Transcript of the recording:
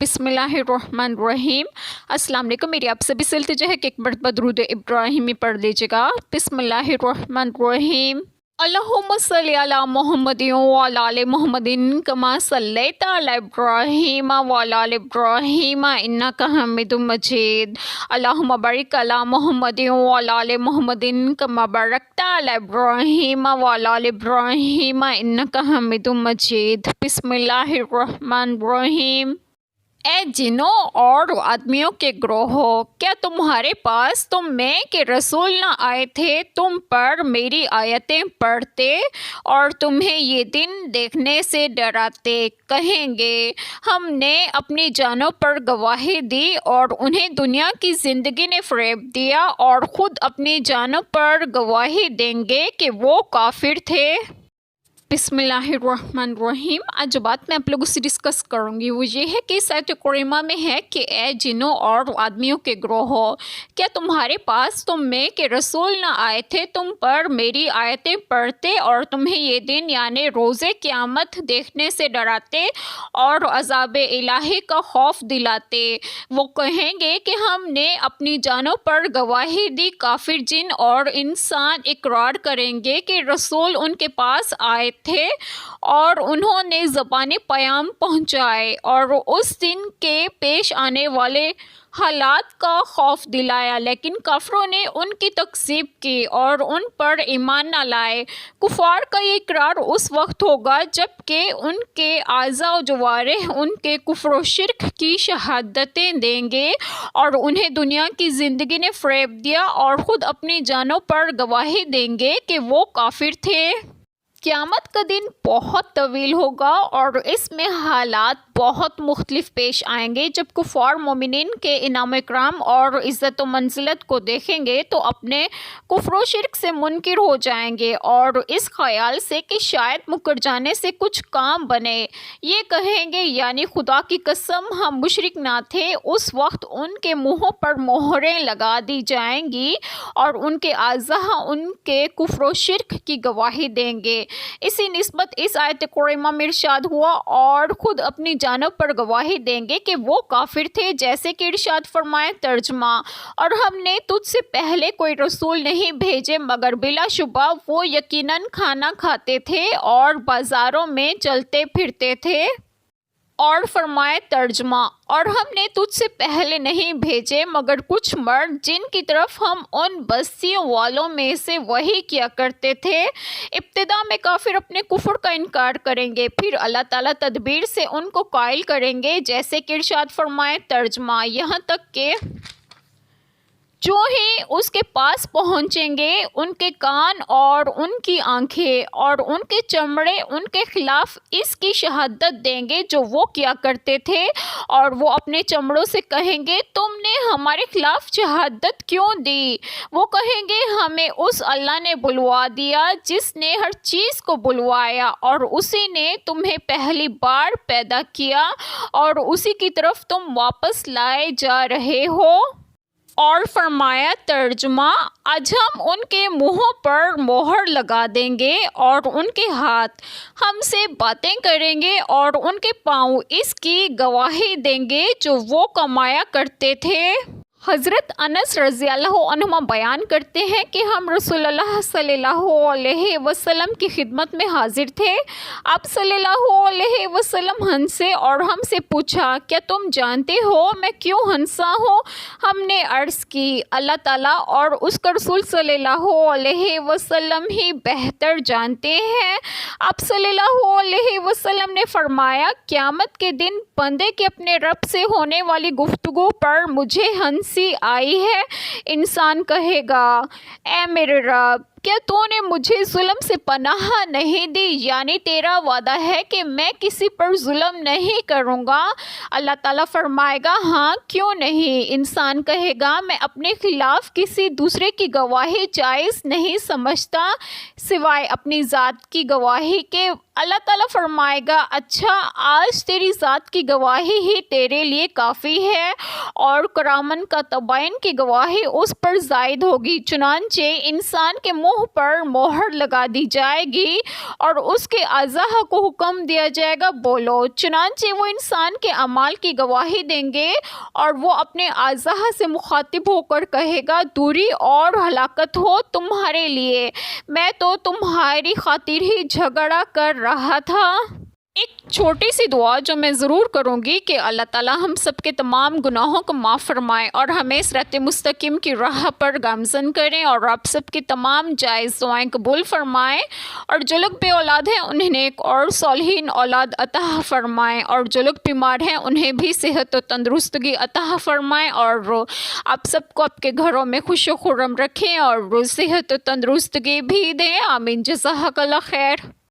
بسم اللہ الرحمن الرحیم۔ السلام علیکم، میری آپ سے بھی سے التجا ہے کہ ایک مرتبہ درود ابراہیمی پڑھ لیجیے گا۔ بسم اللہ الرحمن الرحیم۔ اللہم صلی علی محمد وعلی آل محمد کما صلیت علی ابراہیم وعلی آل ابراہیم انک حمید مجید۔ اللہم بارک علی محمد وعلی آل محمد کما بارکت علی ابراہیم وعلی آل ابراہیم انک حمید مجید۔ بسم اللہ الرحمن الرحیم۔ اے جنوں اور آدمیوں کے گروہوں، کیا تمہارے پاس تم میں کے رسول نہ آئے تھے تم پر میری آیتیں پڑھتے اور تمہیں یہ دن دیکھنے سے ڈراتے؟ کہیں گے ہم نے اپنی جانوں پر گواہی دی اور انہیں دنیا کی زندگی نے فریب دیا اور خود اپنی جانوں پر گواہی دیں گے کہ وہ کافر تھے۔ بسم اللہ الرحمن الرحیم۔ آج جو بات میں آپ لوگوں سے ڈسکس کروں گی وہ یہ ہے کہ اس آیت کریمہ میں ہے کہ اے جنوں اور آدمیوں کے گروہوں، کیا تمہارے پاس تم میں کے رسول نہ آئے تھے تم پر میری آیتیں پڑھتے اور تمہیں یہ دن یعنی روز قیامت دیکھنے سے ڈراتے اور عذاب الہی کا خوف دلاتے؟ وہ کہیں گے کہ ہم نے اپنی جانوں پر گواہی دی۔ کافر جن اور انسان اقرار کریں گے کہ رسول ان کے پاس آئے تھے اور انہوں نے زبانی پیام پہنچائے اور اس دن کے پیش آنے والے حالات کا خوف دلایا، لیکن کافروں نے ان کی تکذیب کی اور ان پر ایمان نہ لائے۔ کفار کا یہ اقرار اس وقت ہوگا جب کہ ان کے اعضاء و جوارح ان کے کفر و شرک کی شہادتیں دیں گے اور انہیں دنیا کی زندگی نے فریب دیا اور خود اپنی جانوں پر گواہی دیں گے کہ وہ کافر تھے۔ قیامت کا دن بہت طویل ہوگا اور اس میں حالات بہت مختلف پیش آئیں گے۔ جب کفار مومنین کے انعام و اکرام اور عزت و منزلت کو دیکھیں گے تو اپنے کفر و شرک سے منکر ہو جائیں گے اور اس خیال سے کہ شاید مکر جانے سے کچھ کام بنے یہ کہیں گے یعنی خدا کی قسم ہم مشرک نہ تھے۔ اس وقت ان کے منہوں پر مہریں لگا دی جائیں گی اور ان کے اعضاء ان کے کفر و شرک کی گواہی دیں گے۔ اسی نسبت اس آیت کریمہ میں ارشاد ہوا اور خود اپنی جانوں پر گواہی دیں گے کہ وہ کافر تھے، جیسے کہ ارشاد فرمائے ترجمہ، اور ہم نے تجھ سے پہلے کوئی رسول نہیں بھیجے مگر بلا شبہ وہ یقیناً کھانا کھاتے تھے اور بازاروں میں چلتے پھرتے تھے۔ اور فرمائے ترجمہ، اور ہم نے تجھ سے پہلے نہیں بھیجے مگر کچھ مرد جن کی طرف ہم ان بستیوں والوں میں سے وحی کیا کرتے تھے۔ ابتدا میں کافر اپنے کفر کا انکار کریں گے، پھر اللہ تعالیٰ تدبیر سے ان کو قائل کریں گے، جیسے کہ ارشاد فرمائے ترجمہ، یہاں تک کہ جو ہی اس کے پاس پہنچیں گے ان کے کان اور ان کی آنکھیں اور ان کے چمڑے ان کے خلاف اس کی شہادت دیں گے جو وہ کیا کرتے تھے، اور وہ اپنے چمڑوں سے کہیں گے تم نے ہمارے خلاف شہادت کیوں دی؟ وہ کہیں گے ہمیں اس اللہ نے بلوا دیا جس نے ہر چیز کو بلوایا اور اسی نے تمہیں پہلی بار پیدا کیا اور اسی کی طرف تم واپس لائے جا رہے ہو۔ اور فرمایا ترجمہ، آج ہم ان کے منہوں پر مہر لگا دیں گے اور ان کے ہاتھ ہم سے باتیں کریں گے اور ان کے پاؤں اس کی گواہی دیں گے جو وہ کمایا کرتے تھے۔ حضرت انس رضی اللہ عنہ بیان کرتے ہیں کہ ہم رسول اللہ صلی اللہ علیہ وسلم کی خدمت میں حاضر تھے۔ آپ صلی اللہ علیہ وسلم ہنسے اور ہم سے پوچھا کیا تم جانتے ہو میں کیوں ہنسا ہوں؟ ہم نے عرض کی اللہ تعالیٰ اور اس کا رسول صلی اللہ علیہ وسلم ہی بہتر جانتے ہیں۔ آپ صلی اللہ علیہ وسلم نے فرمایا قیامت کے دن بندے کے اپنے رب سے ہونے والی گفتگو پر مجھے ہنسی آئی ہے۔ انسان کہے گا اے میرے رب، کیا تو نے مجھے ظلم سے پناہ نہیں دی؟ یعنی تیرا وعدہ ہے کہ میں کسی پر ظلم نہیں کروں گا۔ اللہ تعالیٰ فرمائے گا ہاں کیوں نہیں۔ انسان کہے گا میں اپنے خلاف کسی دوسرے کی گواہی جائز نہیں سمجھتا سوائے اپنی ذات کی گواہی کے۔ اللہ تعالیٰ فرمائے گا اچھا آج تیری ذات کی گواہی ہی تیرے لیے کافی ہے اور کرامن کا تبین کی گواہی اس پر زائد ہوگی۔ چنانچہ انسان کے منہ منہ پر مہر لگا دی جائے گی اور اس کے اعضاء کو حکم دیا جائے گا بولو۔ چنانچہ وہ انسان کے اعمال کی گواہی دیں گے اور وہ اپنے اعضاء سے مخاطب ہو کر کہے گا دوری اور ہلاکت ہو تمہارے لیے، میں تو تمہاری خاطر ہی جھگڑا کر رہا تھا۔ ایک چھوٹی سی دعا جو میں ضرور کروں گی کہ اللہ تعالیٰ ہم سب کے تمام گناہوں کو معاف فرمائے اور ہمیں صراط مستقیم کی راہ پر گامزن کریں، اور آپ سب کی تمام جائز دعائیں قبول فرمائے، اور جو لوگ بے اولاد ہیں انہیں نیک اور صالحین اولاد عطا فرمائے، اور جو لوگ بیمار ہیں انہیں بھی صحت و تندرستگی عطا فرمائے، اور آپ سب کو آپ کے گھروں میں خوش و خرم رکھیں اور صحت و تندرستگی بھی دیں۔ آمین۔ جزاک اللہ خیر۔